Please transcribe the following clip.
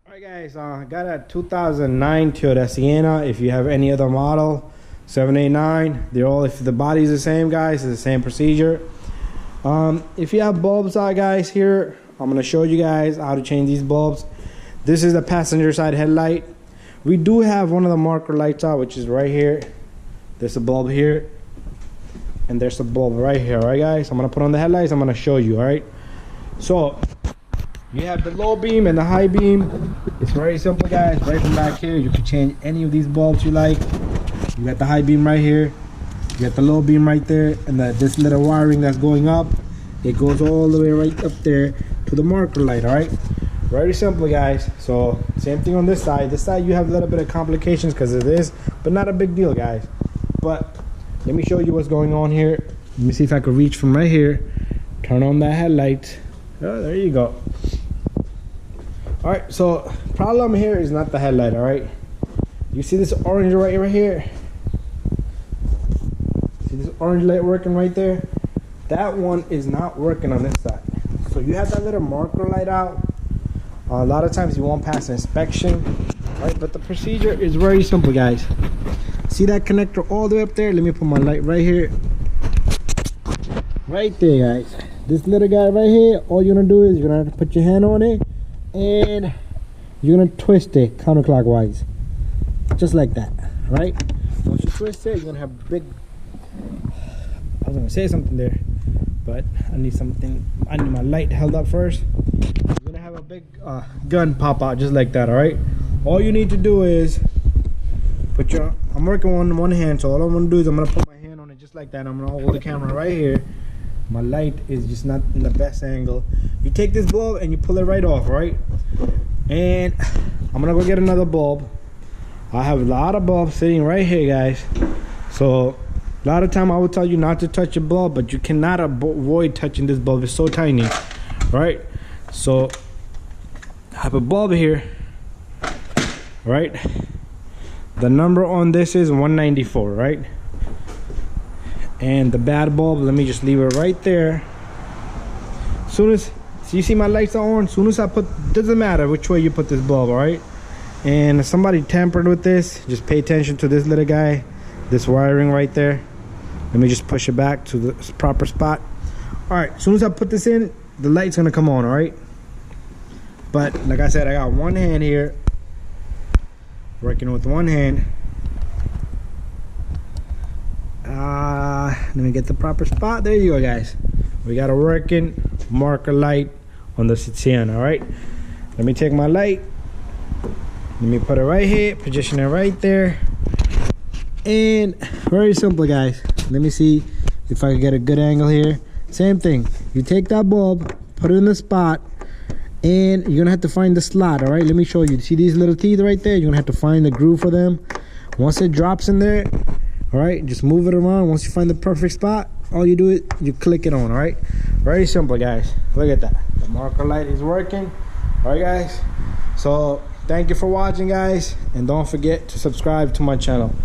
Alright guys, I got a 2009 Toyota Sienna. If you have any other model, 789, they're all, if the body's the same guys, it's the same procedure. If you have bulbs out guys, here I'm going to show you guys how to change these bulbs. This is the passenger side headlight. We do have one of the marker lights out, which is right here. There's a bulb here and there's a bulb right here. Alright guys, I'm going to put on the headlights, I'm going to show you. Alright, so you have the low beam and the high beam. It's very simple guys. Right from back here you can change any of these bulbs you like. You got the high beam right here, you got the low beam right there, and this little wiring that's going up, it goes all the way right up there to the marker light. All right, very simple guys. So same thing on this side. This side you have a little bit of complications because of this, but not a big deal guys. But let me show you what's going on here. Let me see if I can reach from right here, turn on that headlight. Oh, there you go. All right, so problem here is not the headlight. All right, you see this orange right here? See this orange light working right there? That one is not working on this side. So you have that little marker light out. A lot of times you won't pass inspection, right? But the procedure is very simple guys. See that connector all the way up there? Let me put my light right here, right there guys. This little guy right here, all you're gonna do is you're gonna have to put your hand on it and you're gonna twist it counterclockwise, just like that. Right, once you twist it, you're gonna have big, I was gonna say something there, but I need my light held up first. You're gonna have a big gun pop out just like that. All right, all you need to do is put your, I'm working on one hand, so all I'm gonna do is I'm gonna put my hand on it just like that. I'm gonna hold the camera right here. My light is just not in the best angle. You take this bulb and you pull it right off, right? And I'm gonna go get another bulb. I have a lot of bulbs sitting right here guys. So a lot of time I will tell you not to touch a bulb, but you cannot avoid touching this bulb. It's so tiny, right? So I have a bulb here, right? The number on this is 194, right? And the bad bulb, let me just leave it right there. Soon as, so you see my lights are on, soon as I put, doesn't matter which way you put this bulb, all right? And if somebody tampered with this, just pay attention to this little guy, this wiring right there. Let me just push it back to the proper spot. All right, as soon as I put this in, the light's gonna come on, all right? But like I said, I got one hand here, working with one hand. Let me get the proper spot. There you go guys, we got a working marker light on the Sienna. All right, let me take my light, let me put it right here, position it right there, and very simple guys. Let me see if I can get a good angle here. Same thing, you take that bulb, put it in the spot, and you're gonna have to find the slot. All right, let me show you. See these little teeth right there? You're gonna have to find the groove for them. Once it drops in there, all right, just move it around. Once you find the perfect spot, all you do is you click it on. All right, very simple guys. Look at that, the marker light is working. All right guys, so thank you for watching guys, and don't forget to subscribe to my channel.